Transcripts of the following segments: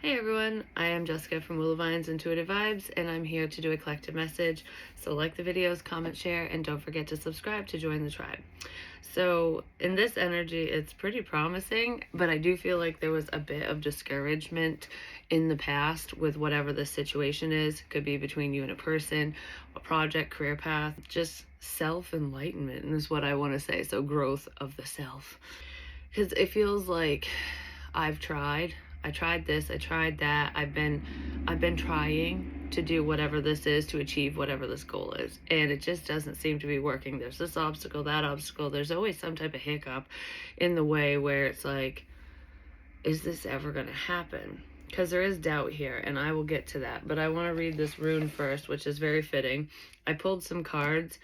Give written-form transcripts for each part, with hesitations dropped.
Hey everyone, I am Jessica from Vine's Intuitive Vibes, and I'm here to do a collective message. So like the videos, comment, share, and don't forget to subscribe to join the tribe. So in this energy, it's pretty promising, but I do feel like there was a bit of discouragement in the past with whatever the situation is. Could be between you and a person, a project, career path, just self-enlightenment is what I want to say. So growth of the self. Because it feels like I've tried. I tried this, I tried that. I've been trying to do whatever this is to achieve whatever this goal is. And it just doesn't seem to be working. There's this obstacle, that obstacle. There's always some type of hiccup in the way where it's like, is this ever going to happen? Because there is doubt here, and I will get to that. But I want to read this rune first, which is very fitting. I pulled some cards,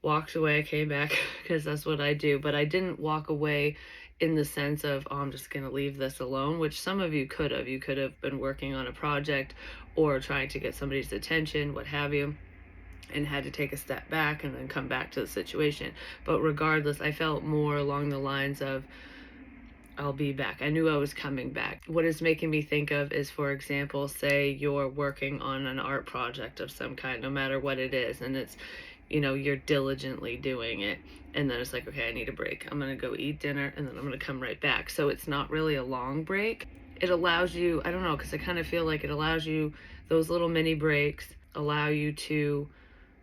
walked away, came back, because that's what I do. But I didn't walk away in the sense of, oh, I'm just going to leave this alone, which some of you could have. You could have been working on a project or trying to get somebody's attention, what have you, and had to take a step back and then come back to the situation. But regardless, I felt more along the lines of, I'll be back. I knew I was coming back. What it's making me think of is, for example, say you're working on an art project of some kind, no matter what it is, and it's, you're diligently doing it. And then it's like, okay, I need a break. I'm going to go eat dinner and then I'm going to come right back. So it's not really a long break. It allows you, I don't know, because I kind of feel like it allows you, those little mini breaks allow you to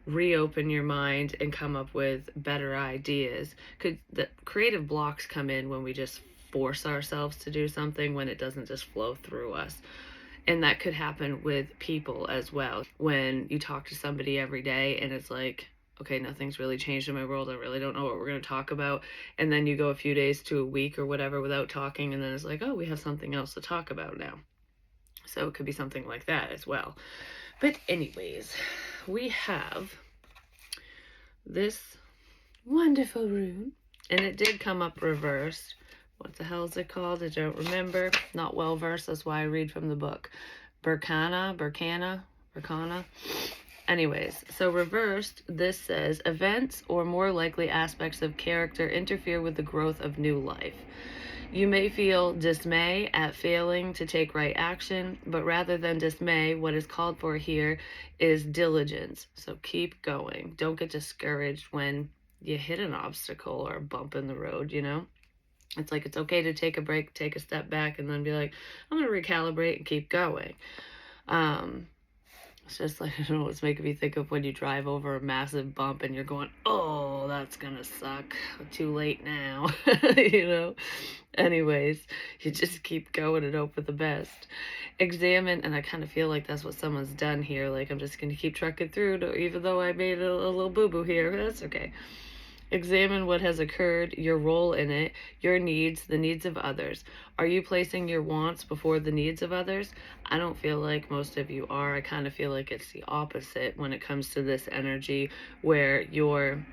reopen your mind and come up with better ideas. The creative blocks come in when we just force ourselves to do something, when it doesn't just flow through us. And that could happen with people as well. When you talk to somebody every day and it's like, okay, nothing's really changed in my world. I really don't know what we're going to talk about. And then you go a few days to a week or whatever without talking. And then it's like, oh, we have something else to talk about now. So it could be something like that as well. But anyways, we have this wonderful rune. And it did come up reversed. What the hell is it called? I don't remember. Not well versed. That's why I read from the book. Berkana. Anyways, so reversed, this says, events or more likely aspects of character interfere with the growth of new life. You may feel dismay at failing to take right action, but rather than dismay, what is called for here is diligence. So keep going. Don't get discouraged when you hit an obstacle or a bump in the road, It's like, it's okay to take a break, take a step back, and then be like, I'm going to recalibrate and keep going. It's just like, I don't know, it's making me think of when you drive over a massive bump and you're going, oh, that's going to suck. Too late now, Anyways, you just keep going and hope for the best. Examine, and I kind of feel like that's what someone's done here. Like, I'm just going to keep trucking through, even though I made a little boo-boo here. That's okay. Examine what has occurred, your role in it, your needs, the needs of others. Are you placing your wants before the needs of others? I don't feel like most of you are. I kind of feel like it's the opposite when it comes to this energy, where you're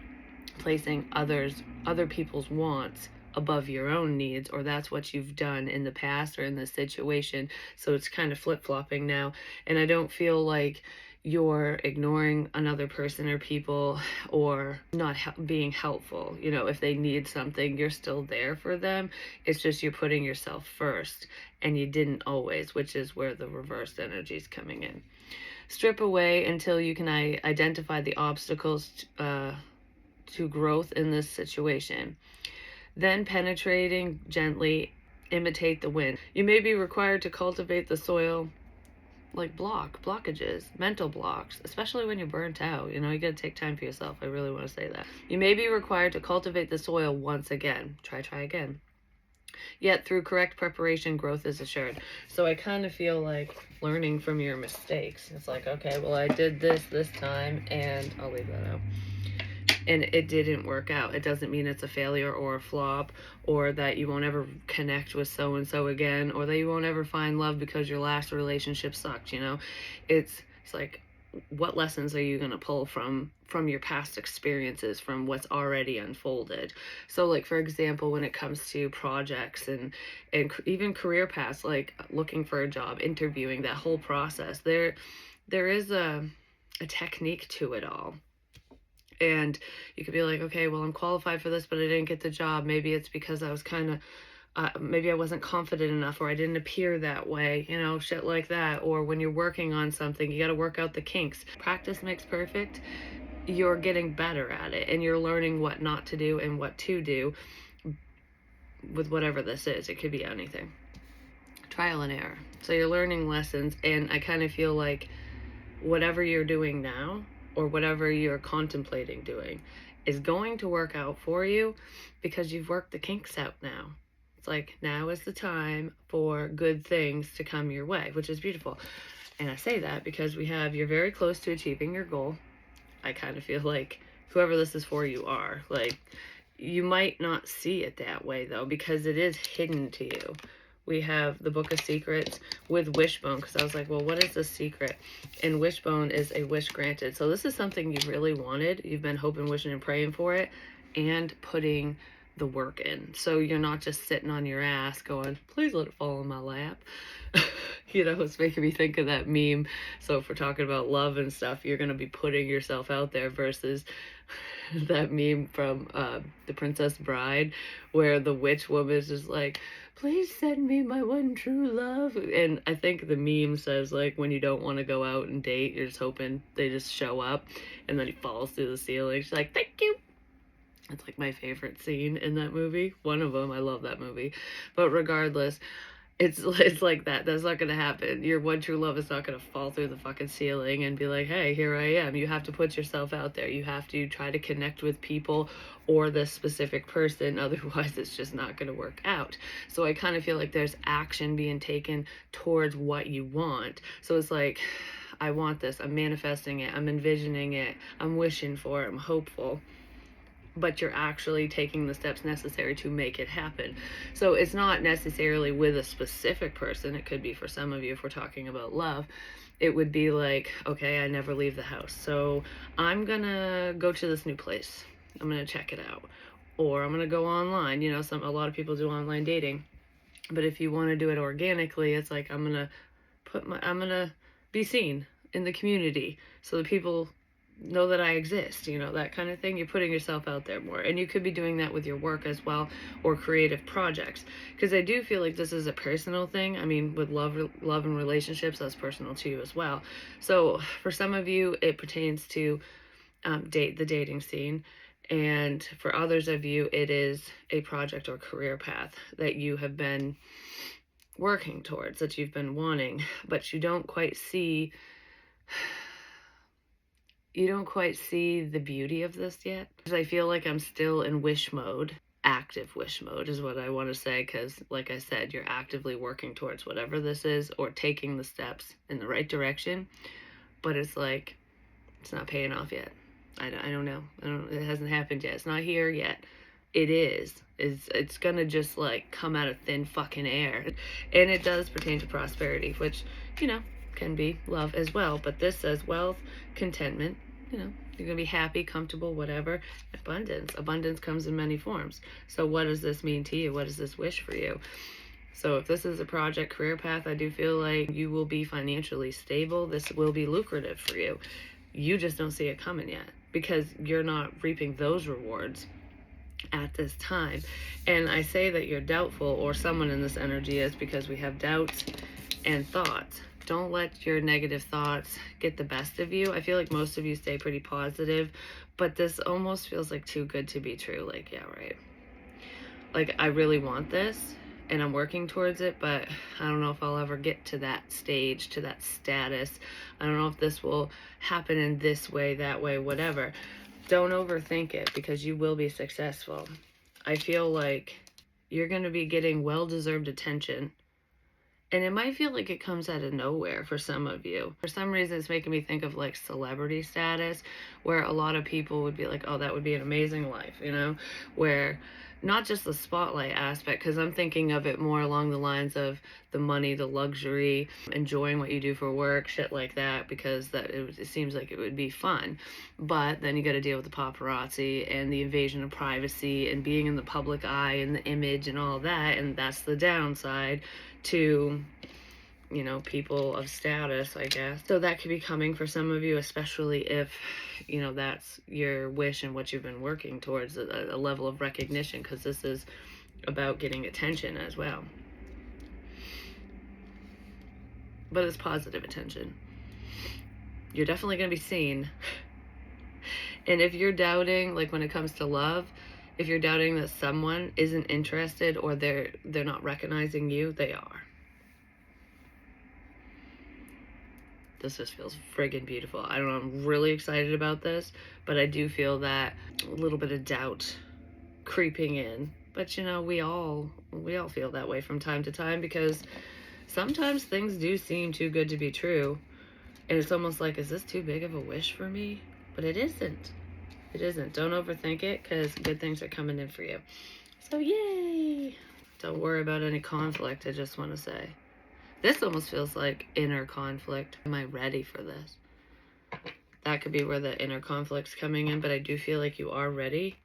placing other people's wants above your own needs, or that's what you've done in the past or in this situation. So it's kind of flip-flopping now. And I don't feel like you're ignoring another person or people or not being helpful. If they need something, you're still there for them. It's just you're putting yourself first, and you didn't always, which is where the reversed energy is coming in. Strip away until you can identify the obstacles to growth in this situation. Then penetrating gently, imitate the wind. You may be required to cultivate the soil, like blockages, mental blocks, especially when you're burnt out. You gotta take time for yourself. I really want to say that. You may be required to cultivate the soil once again. Try again. Yet through correct preparation, growth is assured. So I kind of feel like learning from your mistakes. It's like, okay, well, I did this time, and I'll leave that out, and it didn't work out. It doesn't mean it's a failure or a flop, or that you won't ever connect with so-and-so again, or that you won't ever find love because your last relationship sucked. It's like, what lessons are you going to pull from your past experiences, from what's already unfolded? So like, for example, when it comes to projects and even career paths, like looking for a job, interviewing, that whole process, there is a technique to it all. And you could be like, okay, well, I'm qualified for this, but I didn't get the job. Maybe it's because I was kind of maybe I wasn't confident enough, or I didn't appear that way, you know, shit like that. Or when you're working on something, you got to work out the kinks. Practice makes perfect. You're getting better at it, and you're learning what not to do and what to do with whatever this is. It could be anything. Trial and error. So you're learning lessons, and I kind of feel like whatever you're doing now, or whatever you're contemplating doing, is going to work out for you because you've worked the kinks out now. It's like, now is the time for good things to come your way, which is beautiful. And I say that because you're very close to achieving your goal. I kind of feel like whoever this is for, you are. Like, you might not see it that way though, because it is hidden to you. We have the Book of Secrets with Wishbone, because I was like, well, what is the secret? And Wishbone is a wish granted. So this is something you've really wanted. You've been hoping, wishing, and praying for it, and putting the work in. So you're not just sitting on your ass going, please let it fall in my lap. You know, it's making me think of that meme. So if we're talking about love and stuff, you're going to be putting yourself out there, versus that meme from The Princess Bride, where the witch woman is just like, please send me my one true love. And I think the meme says, like, when you don't want to go out and date, you're just hoping they just show up, and then he falls through the ceiling. She's like, thank you. It's like my favorite scene in that movie. One of them. I love that movie. But regardless, it's like that. That's not going to happen. Your one true love is not going to fall through the fucking ceiling and be like, hey, here I am. You have to put yourself out there. You have to try to connect with people or this specific person. Otherwise, it's just not going to work out. So I kind of feel like there's action being taken towards what you want. So it's like, I want this. I'm manifesting it. I'm envisioning it. I'm wishing for it. I'm hopeful. But you're actually taking the steps necessary to make it happen. So it's not necessarily with a specific person. It could be for some of you, if we're talking about love, it would be like, okay, I never leave the house, so I'm gonna go to this new place. I'm gonna check it out. Or I'm gonna go online. You know, a lot of people do online dating. But if you want to do it organically, it's like, I'm gonna be seen in the community so that people know that I exist, you know, that kind of thing. You're putting yourself out there more. And you could be doing that with your work as well, or creative projects, because I do feel like this is a personal thing. I mean, with love and relationships, that's personal to you as well. So for some of you, it pertains to the dating scene, and for others of you, it is a project or career path that you have been working towards, that you've been wanting, but you don't quite see the beauty of this yet. Because I feel like I'm still in wish mode. Active wish mode is what I want to say, because like I said, you're actively working towards whatever this is, or taking the steps in the right direction. But it's like, it's not paying off yet. I don't know. It hasn't happened yet. It's not here yet. It is. It's gonna just like come out of thin fucking air. And it does pertain to prosperity, which, you know, can be love as well. But this says wealth, contentment, you know, you're gonna be happy, comfortable, whatever. Abundance comes in many forms. So what does this mean to you? What does this wish for you? So if this is a project, career path, I do feel like you will be financially stable. This will be lucrative for you. You just don't see it coming yet, because you're not reaping those rewards at this time. And I say that you're doubtful, or someone in this energy is, because we have doubts and thoughts. Don't let your negative thoughts get the best of you. I feel like most of you stay pretty positive, but this almost feels like too good to be true. Like, yeah, right. Like, I really want this and I'm working towards it, but I don't know if I'll ever get to that stage, to that status. I don't know if this will happen in this way, that way, whatever. Don't overthink it, because you will be successful. I feel like you're going to be getting well-deserved attention. And it might feel like it comes out of nowhere for some of you. For some reason, it's making me think of like celebrity status, where a lot of people would be like, oh, that would be an amazing life, you know, where not just the spotlight aspect, because I'm thinking of it more along the lines of the money, the luxury, enjoying what you do for work, shit like that, because it seems like it would be fun. But then you got to deal with the paparazzi and the invasion of privacy and being in the public eye and the image and all that, and that's the downside to, you know, people of status, I guess. So that could be coming for some of you, especially if, you know, that's your wish and what you've been working towards, a level of recognition, because this is about getting attention as well. But it's positive attention. You're definitely going to be seen. And if you're doubting, like when it comes to love, if you're doubting that someone isn't interested or they're not recognizing you, they are. This just feels friggin' beautiful. I don't know, I'm really excited about this, but I do feel that a little bit of doubt creeping in. But you know, we all feel that way from time to time, because sometimes things do seem too good to be true. And it's almost like, is this too big of a wish for me? But it isn't. It isn't. Don't overthink it, because good things are coming in for you. So yay! Don't worry about any conflict, I just want to say. This almost feels like inner conflict. Am I ready for this? That could be where the inner conflict's coming in, but I do feel like you are ready.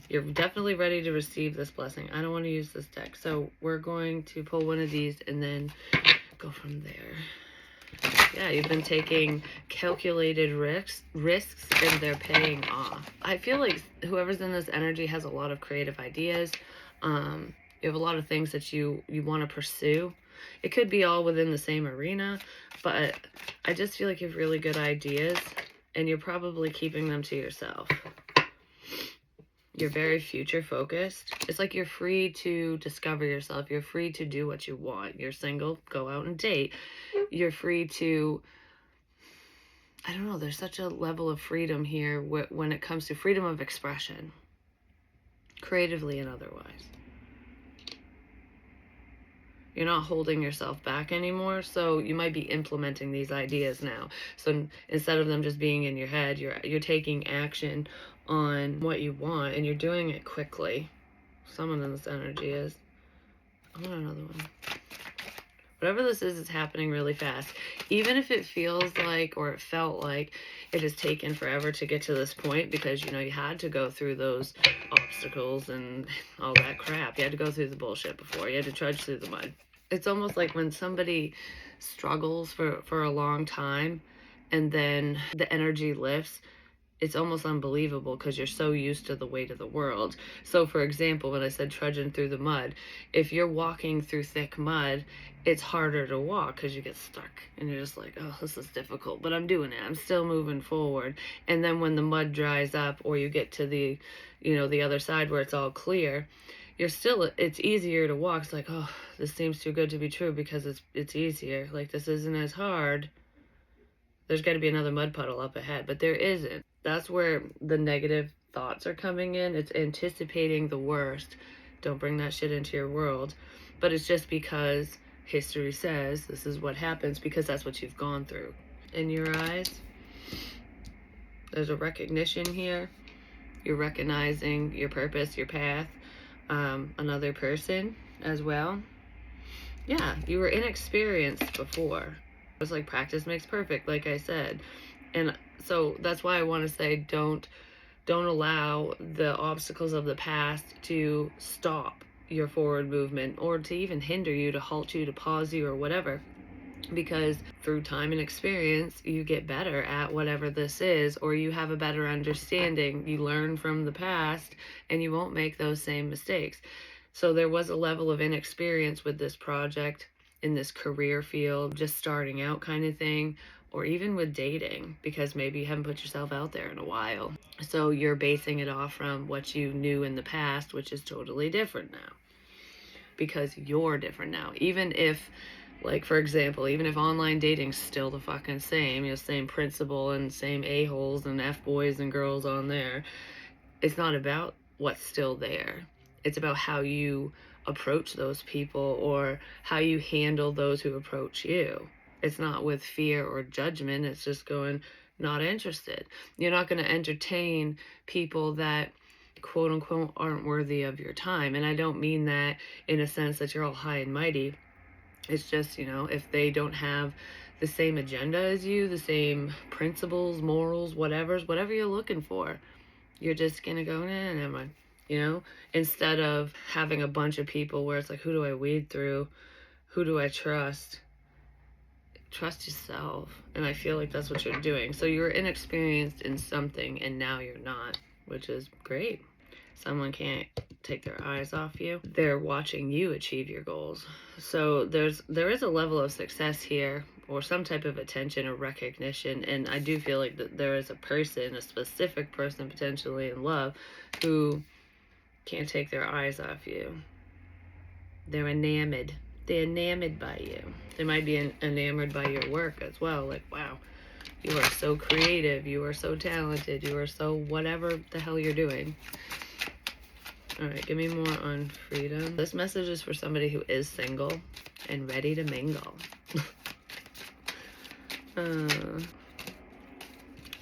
You're definitely ready to receive this blessing. I don't want to use this deck, so we're going to pull one of these and then go from there. Yeah, you've been taking calculated risks, and they're paying off. I feel like whoever's in this energy has a lot of creative ideas. You have a lot of things that you want to pursue. It could be all within the same arena, but I just feel like you have really good ideas, and you're probably keeping them to yourself. You're very future focused. It's like you're free to discover yourself. You're free to do what you want. You're single, go out and date. You're free to, I don't know, there's such a level of freedom here when it comes to freedom of expression, creatively and otherwise. You're not holding yourself back anymore, so you might be implementing these ideas now. So instead of them just being in your head, you're taking action on what you want, and you're doing it quickly. Someone in this energy is. I want another one. Whatever this is, it's happening really fast. Even if it feels like, or it felt like, it has taken forever to get to this point, because, you know, you had to go through those obstacles and all that crap. You had to go through the bullshit before. You had to trudge through the mud. It's almost like when somebody struggles for a long time and then the energy lifts, it's almost unbelievable, because you're so used to the weight of the world. So for example, when I said trudging through the mud, if you're walking through thick mud, it's harder to walk because you get stuck and you're just like, oh, this is difficult, but I'm doing it. I'm still moving forward. And then when the mud dries up, or you get to the, you know, the other side where it's all clear, it's easier to walk. It's like, oh, this seems too good to be true, because it's easier. Like, this isn't as hard. There's got to be another mud puddle up ahead, but there isn't. That's where the negative thoughts are coming in. It's anticipating the worst. Don't bring that shit into your world. But it's just because history says this is what happens, because that's what you've gone through. In your eyes, there's a recognition here. You're recognizing your purpose, your path, another person as well. Yeah, you were inexperienced before. It's like practice makes perfect, like I said. And so that's why I want to say, don't allow the obstacles of the past to stop your forward movement, or to even hinder you, to halt you, to pause you, or whatever. Because through time and experience, you get better at whatever this is, or you have a better understanding. You learn from the past, and you won't make those same mistakes. So there was a level of inexperience with this project, in this career field, just starting out kind of thing, or even with dating, because maybe you haven't put yourself out there in a while. So you're basing it off from what you knew in the past, which is totally different now, because you're different now. Even if, like, for example, even if online dating's still the fucking same, you know, same principle and same a-holes and f-boys and girls on there, it's not about what's still there. It's about how you approach those people, or how you handle those who approach you. It's not with fear or judgment. It's just going, not interested. You're not going to entertain people that, quote unquote, aren't worthy of your time. And I don't mean that in a sense that you're all high and mighty. It's just, you know, if they don't have the same agenda as you, the same principles, morals, whatever you're looking for, you're just going to go, nah, never mind. You know, instead of having a bunch of people where it's like, who do I weed through? Who do I trust? Trust yourself. And I feel like that's what you're doing. So you're inexperienced in something, and now you're not, which is great. Someone can't take their eyes off you. They're watching you achieve your goals. So there is a level of success here, or some type of attention or recognition, and I do feel like that there is a person, a specific person potentially in love, who can't take their eyes off you. They're enamored. They're enamored by you. They might be enamored by your work as well. Like, wow, you are so creative. You are so talented. You are so whatever the hell you're doing. All right, give me more on freedom. This message is for somebody who is single and ready to mingle.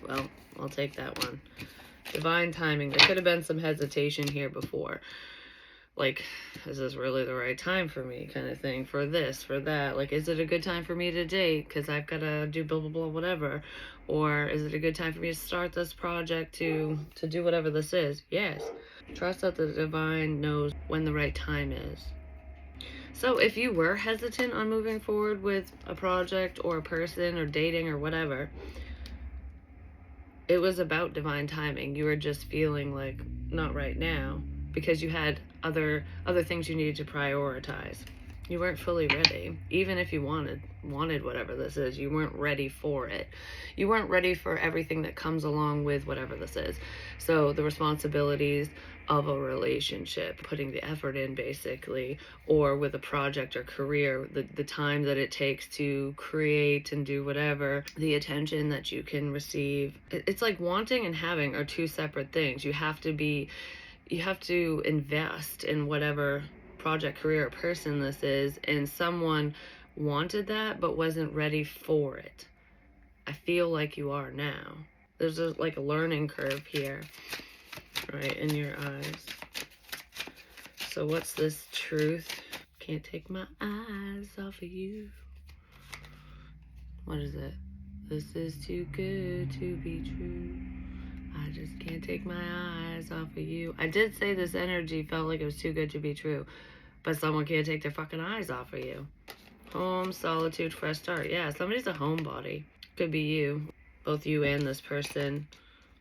Well, I'll take that one. Divine timing. There could have been some hesitation here before. Like, is this really the right time for me, kind of thing, for this, for that? Like, is it a good time for me to date because I've got to do blah, blah, blah, whatever? Or is it a good time for me to start this project to do whatever this is? Yes. Trust that the divine knows when the right time is. So if you were hesitant on moving forward with a project or a person or dating or whatever, it was about divine timing. You were just feeling like, not right now, because you had other things you needed to prioritize. You weren't fully ready. Even if you wanted whatever this is, you weren't ready for it. You weren't ready for everything that comes along with whatever this is. So the responsibilities of a relationship, putting the effort in basically, or with a project or career, the time that it takes to create and do whatever, the attention that you can receive. It's like wanting and having are two separate things. You have to invest in whatever project, career, or person this is, and someone wanted that but wasn't ready for it. I feel like you are now. There's like a learning curve here, right, in your eyes. So what's this truth? Can't take my eyes off of you. What is it? This is too good to be true. I just can't take my eyes off of you. I did say this energy felt like it was too good to be true, but someone can't take their fucking eyes off of you. Home, solitude, fresh start. Yeah, somebody's a homebody. Could be you. Both you and this person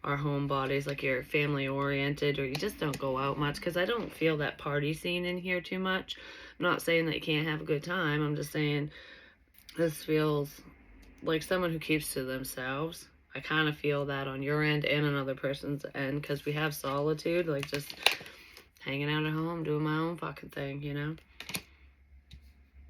are homebodies, like you're family oriented, or you just don't go out much, because I don't feel that party scene in here too much. I'm not saying that you can't have a good time. I'm just saying this feels like someone who keeps to themselves. I kind of feel that on your end and another person's end, because we have solitude, like just hanging out at home, doing my own fucking thing, you know?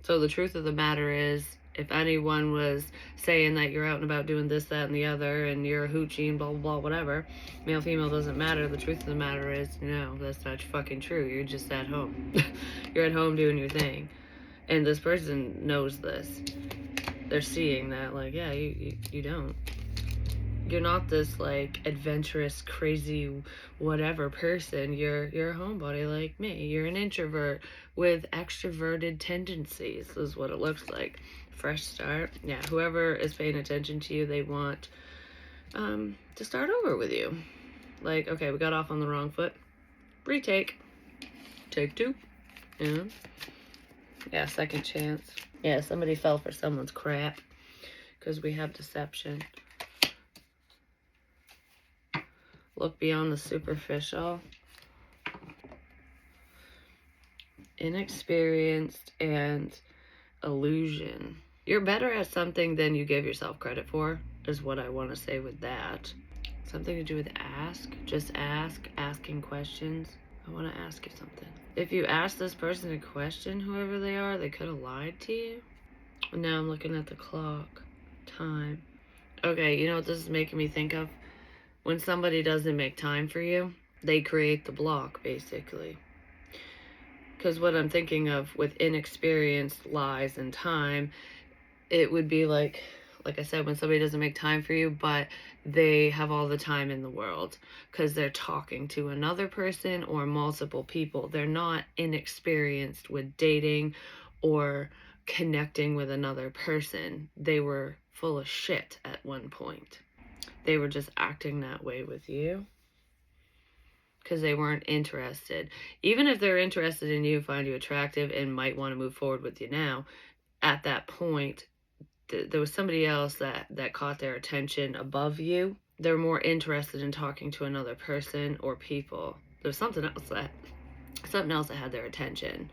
So the truth of the matter is, if anyone was saying that you're out and about doing this, that, and the other, and you're a hoochie and blah, blah, blah, whatever, male, female, doesn't matter. The truth of the matter is, no, that's not fucking true. You're just at home. You're at home doing your thing. And this person knows this. They're seeing that, like, yeah, you don't. You're not this, like, adventurous, crazy, whatever person. You're a homebody like me. You're an introvert with extroverted tendencies, is what it looks like. Fresh start. Yeah, whoever is paying attention to you, they want to start over with you. Like, okay, we got off on the wrong foot. Retake. Take two. Yeah, second chance. Yeah, somebody fell for someone's crap, because we have deception. Look beyond the superficial. Inexperienced and illusion. You're better at something than you give yourself credit for, is what I want to say with that. Something to do with ask. Just ask. Asking questions. I want to ask you something. If you ask this person a question, whoever they are, they could have lied to you. Now I'm looking at the clock. Time. Okay, you know what this is making me think of? When somebody doesn't make time for you, they create the block, basically. Because what I'm thinking of with inexperienced, lies, and time, it would be like I said, when somebody doesn't make time for you, but they have all the time in the world because they're talking to another person or multiple people. They're not inexperienced with dating or connecting with another person. They were full of shit at one point. They were just acting that way with you because they weren't interested. Even if they're interested in you, find you attractive, and might want to move forward with you now, at that point, there was somebody else that caught their attention above you. They're more interested in talking to another person or people. There's something else something else that had their attention.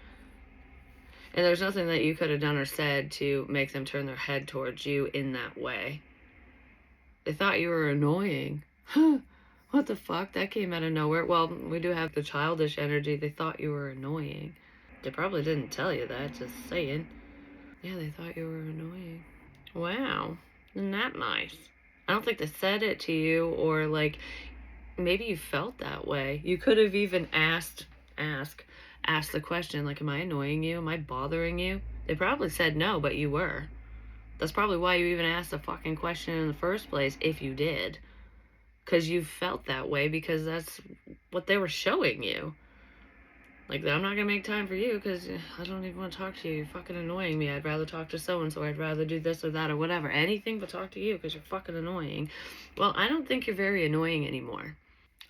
And there's nothing that you could have done or said to make them turn their head towards you in that way. They thought you were annoying. Huh. What the fuck? That came out of nowhere. Well, we do have the childish energy. They thought you were annoying. They probably didn't tell you that, just saying. Yeah, they thought you were annoying. Wow. Isn't that nice? I don't think they said it to you, or like maybe you felt that way. You could have even ask asked the question, like, am I annoying you? Am I bothering you? They probably said no, but you were. That's probably why you even asked the fucking question in the first place, if you did. Because you felt that way, because that's what they were showing you. Like, I'm not going to make time for you because I don't even want to talk to you. You're fucking annoying me. I'd rather talk to so-and-so. I'd rather do this or that or whatever. Anything but talk to you because you're fucking annoying. Well, I don't think you're very annoying anymore.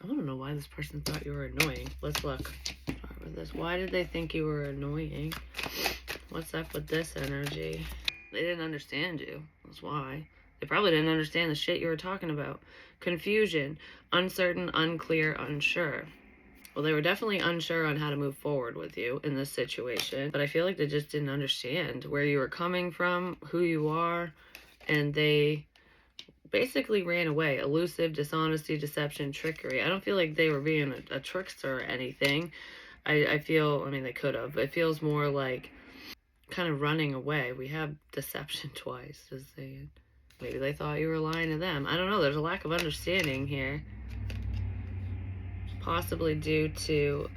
I don't know why this person thought you were annoying. Let's look. Start with this. Why did they think you were annoying? What's up with this energy? They didn't understand you. That's why. They probably didn't understand the shit you were talking about. Confusion, uncertain, unclear, unsure. Well, they were definitely unsure on how to move forward with you in this situation, but I feel like they just didn't understand where you were coming from, who you are, and they basically ran away. Elusive, dishonesty, deception, trickery. I don't feel like they were being a trickster or anything. I feel, I mean, they could have. It feels more like kind of running away. We have deception twice, as they maybe they thought you were lying to them. I don't know. There's a lack of understanding here, possibly due to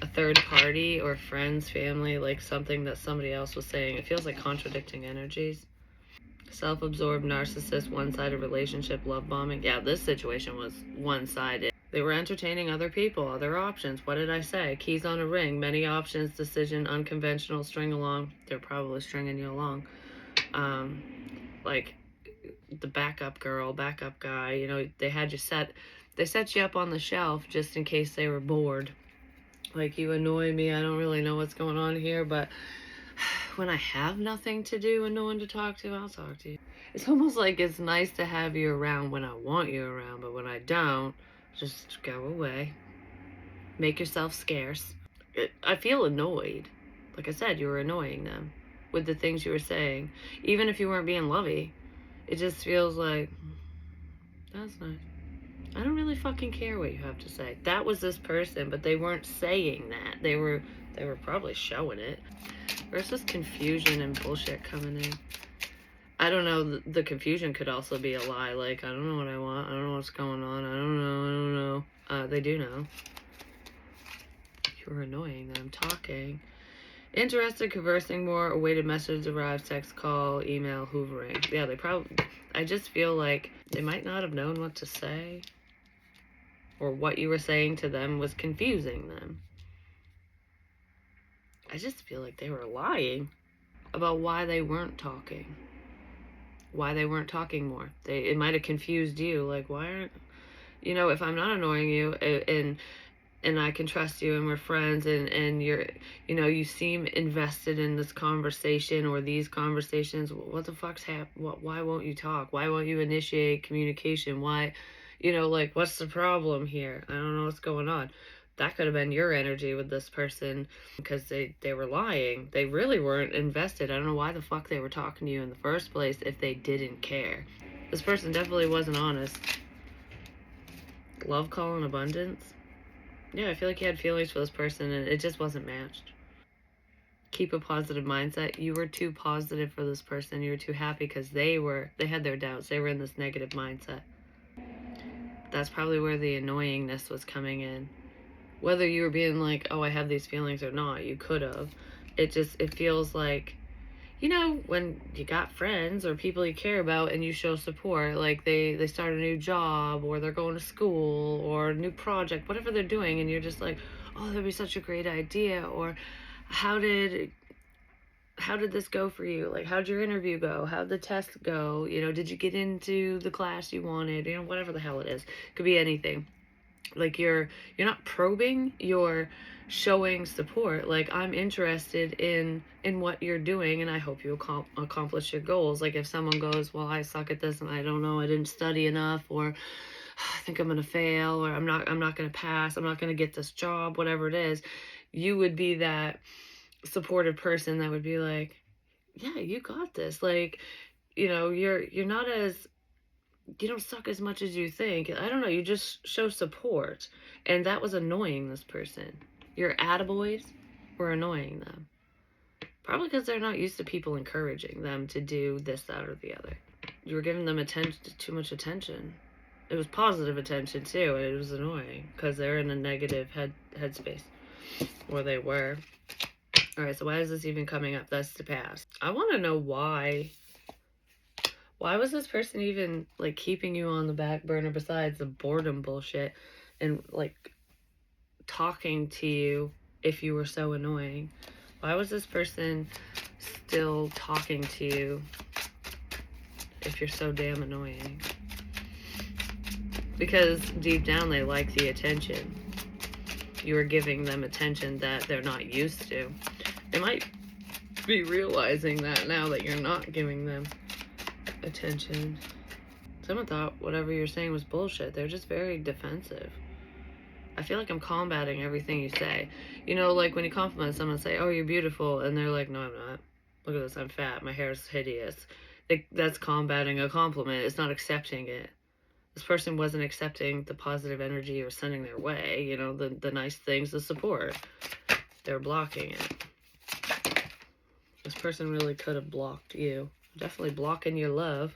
a third party or friends, family, like something that somebody else was saying. It feels like contradicting energies. Self-absorbed, narcissist, one-sided relationship, love bombing. Yeah, this situation was one-sided. They were entertaining other people, other options. What did I say? Keys on a ring, many options, decision, unconventional, string along. They're probably stringing you along. Like the backup girl, backup guy, you know, they set you up on the shelf just in case they were bored. Like, you annoy me, I don't really know what's going on here, but when I have nothing to do and no one to talk to, I'll talk to you. It's almost like it's nice to have you around when I want you around, but when I don't, just go away. Make yourself scarce. I feel annoyed. Like I said, you were annoying them with the things you were saying. Even if you weren't being lovey, it just feels like, that's nice. I don't really fucking care what you have to say. That was this person, but they weren't saying that. They were probably showing it. Where's this confusion and bullshit coming in? I don't know. The confusion could also be a lie. Like, I don't know what I want. I don't know what's going on. I don't know. They do know. You're annoying them. Talking. Interested, conversing more, awaited message arrives, text, call, email, hoovering. Yeah, they probably... I just feel like they might not have known what to say. Or what you were saying to them was confusing them. I just feel like they were lying about why they weren't talking. Why they weren't talking more. It might have confused you. Like, why aren't... You know, if I'm not annoying you and I can trust you and we're friends and you're, you know, you seem invested in this conversation or these conversations, what the fuck's why won't you talk? Why won't you initiate communication? Why, you know, like, what's the problem here? I don't know what's going on. That could have been your energy with this person because they were lying. They really weren't invested. I don't know why the fuck they were talking to you in the first place if they didn't care. This person definitely wasn't honest. Love, call, and abundance. Yeah, I feel like you had feelings for this person and it just wasn't matched. Keep a positive mindset. You were too positive for this person. You were too happy because they had their doubts. They were in this negative mindset. That's probably where the annoyingness was coming in. Whether you were being like, oh, I have these feelings or not, you could have. It feels like, you know, when you got friends or people you care about and you show support, like they start a new job or they're going to school or a new project, whatever they're doing, and you're just like, oh, that'd be such a great idea. Or how did this go for you? Like, how'd your interview go? How'd the test go? You know, did you get into the class you wanted? You know, whatever the hell it is. Could be anything. Like, you're not probing, you're showing support. Like, I'm interested in what you're doing and I hope you accomplish your goals. Like, if someone goes, well, I suck at this and I don't know, I didn't study enough, or I think I'm gonna fail, or I'm not gonna pass, I'm not gonna get this job, whatever it is, you would be that supportive person that would be like, yeah, you got this. Like, you're not as, you don't suck as much as you think. I don't know, you just show support. And that was annoying this person. Your attaboys were annoying them. Probably because they're not used to people encouraging them to do this, that, or the other. You were giving them too much attention. It was positive attention too, and it was annoying because they're in a negative headspace, or they were. All right, so why is this even coming up? That's the past. I want to know why. Why was this person even like keeping you on the back burner besides the boredom bullshit and like talking to you if you were so annoying? Why was this person still talking to you if you're so damn annoying? Because deep down they like the attention. You are giving them attention that they're not used to. They might be realizing that now that you're not giving them attention. Someone thought whatever you're saying was bullshit. They're just very defensive. I feel like I'm combating everything you say. Like when you compliment someone, say, oh, you're beautiful, and they're like, no, I'm not. Look at this, I'm fat, my hair's hideous. That's combating a compliment. It's not accepting it. This person wasn't accepting the positive energy you were sending their way, the nice things, the support. They're blocking it. This person really could have blocked you. Definitely blocking your love.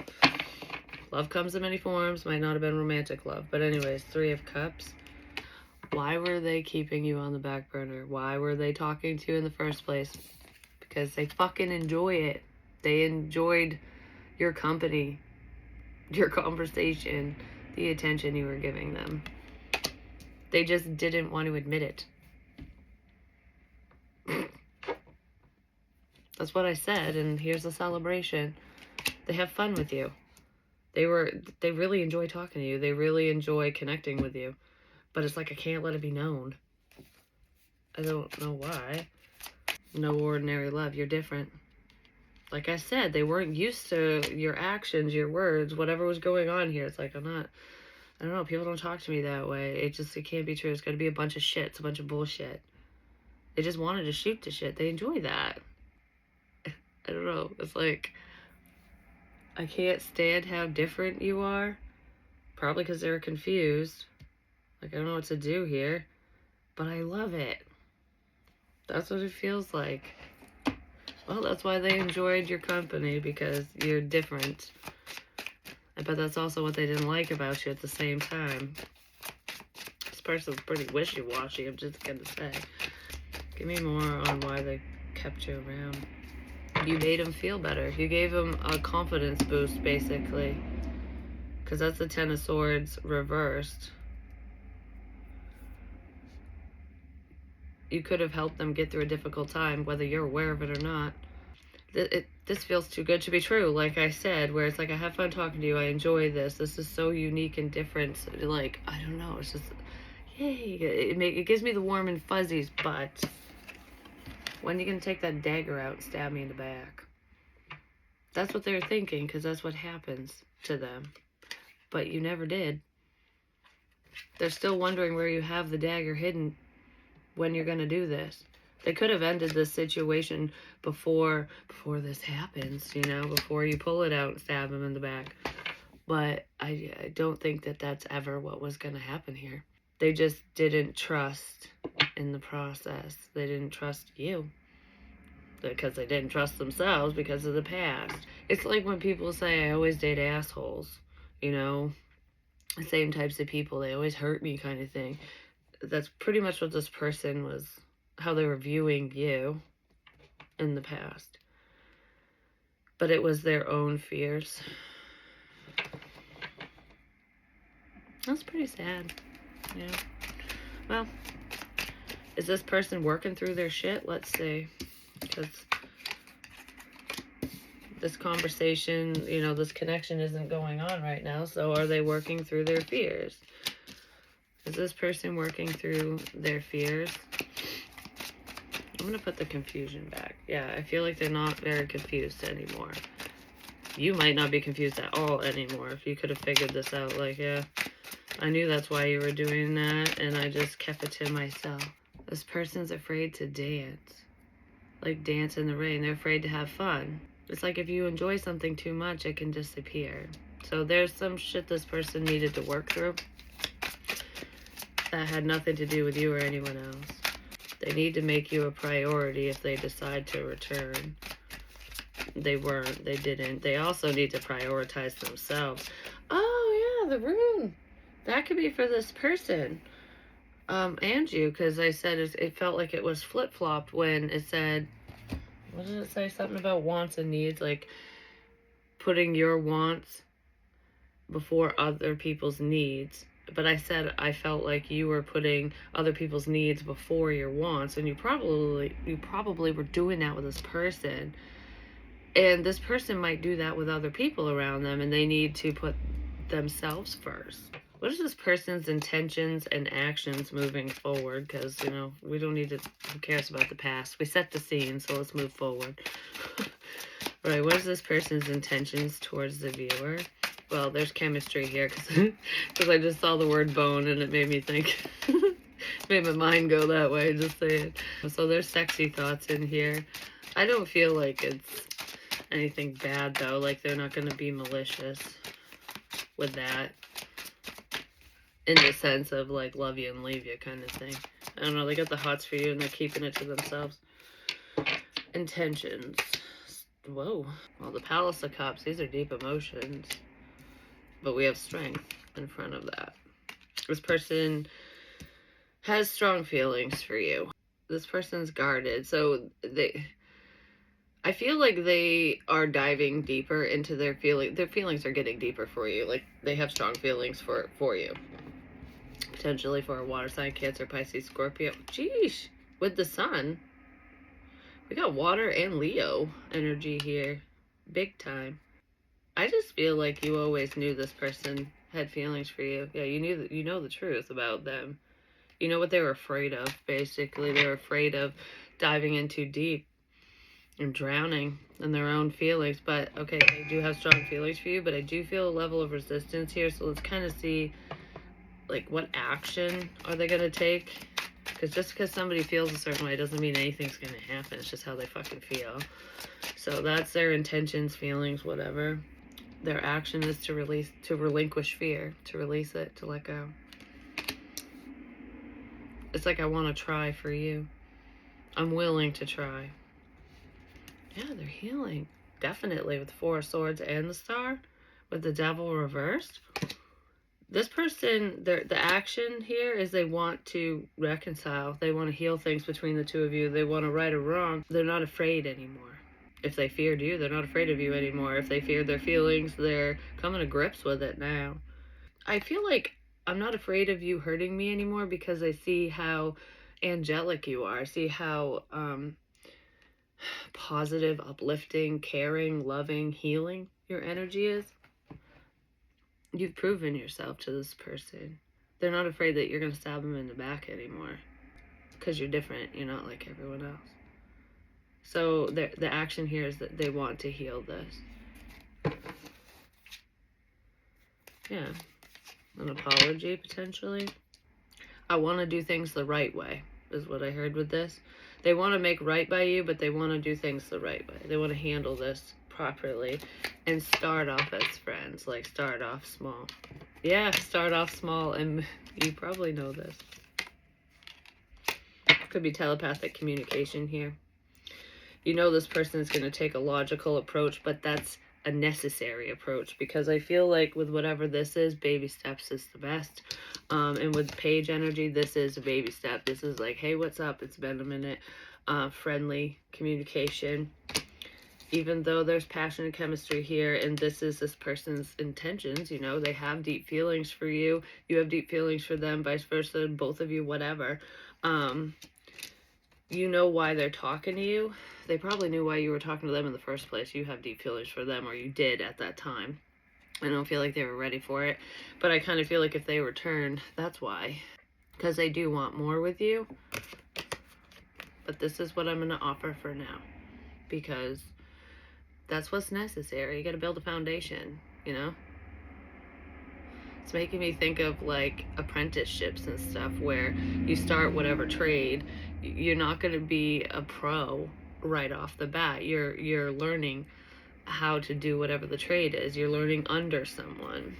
Love comes in many forms. Might not have been romantic love. But anyways, 3 of Cups. Why were they keeping you on the back burner? Why were they talking to you in the first place? Because they fucking enjoy it. They enjoyed your company, your conversation, the attention you were giving them. They just didn't want to admit it. That's what I said, and here's the celebration. They have fun with you. They really enjoy talking to you. They really enjoy connecting with you. But it's like, I can't let it be known. I don't know why. No ordinary love. You're different. Like I said, they weren't used to your actions, your words, whatever was going on here. It's like, I don't know, people don't talk to me that way. It can't be true. It's got to be a bunch of shit. It's a bunch of bullshit. They just wanted to shoot the shit. They enjoy that. I don't know. It's like, I can't stand how different you are. Probably because they're confused. Like, I don't know what to do here. But I love it. That's what it feels like. Well, that's why they enjoyed your company, because you're different. I bet that's also what they didn't like about you at the same time. This person's pretty wishy-washy, I'm just gonna say. Give me more on why they kept you around. You made them feel better. You gave them a confidence boost, basically. Because that's the 10 of Swords reversed. You could have helped them get through a difficult time, whether you're aware of it or not. This feels too good to be true, like I said, where it's like, I have fun talking to you, I enjoy this. This is so unique and different. Like, I don't know, it's just, yay. It gives me the warm and fuzzies, but when are you going to take that dagger out and stab me in the back? That's what they're thinking, because that's what happens to them. But you never did. They're still wondering where you have the dagger hidden when you're going to do this. They could have ended this situation before this happens, before you pull it out and stab him in the back. But I don't think that that's ever what was going to happen here. They just didn't trust in the process. They didn't trust you. Because they didn't trust themselves because of the past. It's like when people say, I always date assholes. The same types of people. They always hurt me, kind of thing. That's pretty much what this person was, how they were viewing you in the past. But it was their own fears. That's pretty sad. Yeah. Well, is this person working through their shit? Let's see. Because this conversation, this connection isn't going on right now. So are they working through their fears? Is this person working through their fears? I'm going to put the confusion back. Yeah, I feel like they're not very confused anymore. You might not be confused at all anymore if you could have figured this out. Like, yeah, I knew that's why you were doing that, and I just kept it to myself. This person's afraid to dance. Like dance in the rain. They're afraid to have fun. It's like if you enjoy something too much, it can disappear. So there's some shit this person needed to work through that had nothing to do with you or anyone else. They need to make you a priority if they decide to return. They weren't. They didn't. They also need to prioritize themselves. Oh, yeah, the rune. That could be for this person. And you, because I said it felt like it was flip-flopped when it said, what did it say? Something about wants and needs, like putting your wants before other people's needs. But I said I felt like you were putting other people's needs before your wants, and you probably were doing that with this person. And this person might do that with other people around them, and they need to put themselves first. What is this person's intentions and actions moving forward? Because, you know, we don't need to, who cares about the past? We set the scene, so let's move forward. Right, what is this person's intentions towards the viewer? Well, there's chemistry here, because I just saw the word bone, and it made me think, made my mind go that way, just saying. So there's sexy thoughts in here. I don't feel like it's anything bad, though. Like, they're not going to be malicious with that. In the sense of, like, love you and leave you kind of thing. I don't know, they got the hots for you and they're keeping it to themselves. Intentions. Whoa. Well, the Palace of Cups, these are deep emotions. But we have strength in front of that. This person has strong feelings for you. This person's guarded, so I feel like they are diving deeper into their feelings. Their feelings are getting deeper for you. Like, they have strong feelings for you. Potentially for a water sign, Cancer, Pisces, Scorpio. Jeez, with the sun. We got water and Leo energy here. Big time. I just feel like you always knew this person had feelings for you. Yeah, you know the truth about them. You know what they were afraid of, basically. They were afraid of diving in too deep and drowning in their own feelings. But, okay, they do have strong feelings for you, but I do feel a level of resistance here. So let's kind of see, like, what action are they going to take? Because just because somebody feels a certain way doesn't mean anything's going to happen. It's just how they fucking feel. So that's their intentions, feelings, whatever. Their action is to relinquish fear, to release it, to let go. It's like, I want to try for you. I'm willing to try. Yeah, they're healing. Definitely with the Four of Swords and the Star. With the Devil reversed. This person, the action here is they want to reconcile. They want to heal things between the two of you. They want to right or wrong. They're not afraid anymore. If they feared you, they're not afraid of you anymore. If they feared their feelings, they're coming to grips with it now. I feel like I'm not afraid of you hurting me anymore because I see how angelic you are. I see how positive, uplifting, caring, loving, healing your energy is. You've proven yourself to this person. They're not afraid that you're going to stab them in the back anymore because you're different. You're not like everyone else. So the action here is that they want to heal this. Yeah. An apology, potentially. I want to do things the right way, is what I heard with this. They want to make right by you, but they want to do things the right way. They want to handle this properly and start off as friends. Like, start off small. Yeah, start off small, and you probably know this. Could be telepathic communication here. You know this person is going to take a logical approach, but that's a necessary approach, because I feel like with whatever this is, baby steps is the best. And with page energy, this is a baby step. This is like, hey, what's up? It's been a minute. Friendly communication. Even though there's passion and chemistry here, and this is this person's intentions, you know, they have deep feelings for you. You have deep feelings for them, vice versa, both of you, whatever. You know why they're talking to you. They probably knew why you were talking to them in the first place. You have deep feelings for them, or you did at that time. I don't feel like they were ready for it, but I kind of feel like if they return, that's why. Because they do want more with you. But this is what I'm going to offer for now. Because that's what's necessary. You got to build a foundation, you know? It's making me think of like apprenticeships and stuff where you start whatever trade, you're not going to be a pro right off the bat. You're learning how to do whatever the trade is. You're learning under someone.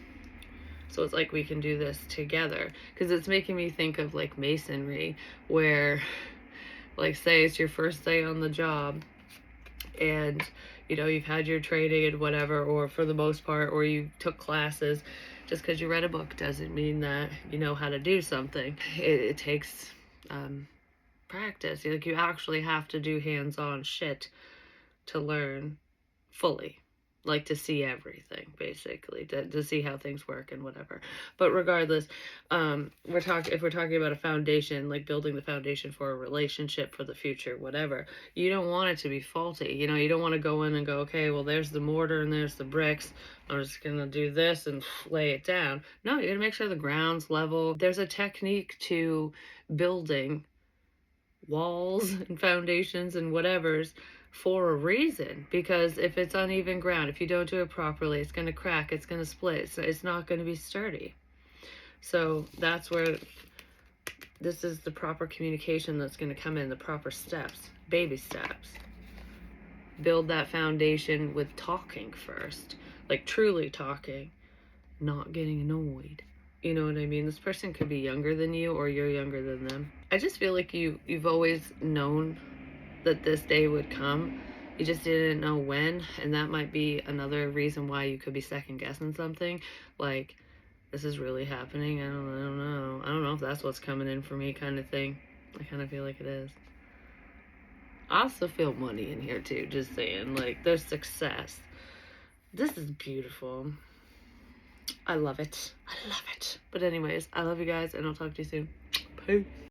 So it's like we can do this together, because it's making me think of like masonry, where like say it's your first day on the job, and you know you've had your training and whatever, or for the most part, or you took classes. Just because you read a book doesn't mean that you know how to do something. It takes practice. Like you actually have to do hands-on shit to learn fully, like to see everything, basically, to see how things work and whatever. But regardless, if we're talking about a foundation, like building the foundation for a relationship for the future, whatever, you don't want it to be faulty. You know, you don't want to go in and go, okay, well, there's the mortar and there's the bricks, I'm just gonna do this and lay it down. No, you're gonna make sure the ground's level. There's a technique to building walls and foundations and whatever's for a reason, because if it's uneven ground, if you don't do it properly, it's going to crack, it's going to split, so it's not going to be sturdy. So that's where this is the proper communication that's going to come in, the proper steps, baby steps. Build that foundation with talking first, like truly talking, not getting annoyed. You know what I mean? This person could be younger than you, or you're younger than them. I just feel like you've always known that this day would come. You just didn't know when, and that might be another reason why you could be second guessing something. Like, this is really happening. I don't know. I don't know if that's what's coming in for me, kind of thing. I kind of feel like it is. I also feel money in here too. Just saying, like, there's success. This is beautiful. I love it. I love it. But anyways, I love you guys, and I'll talk to you soon. Peace.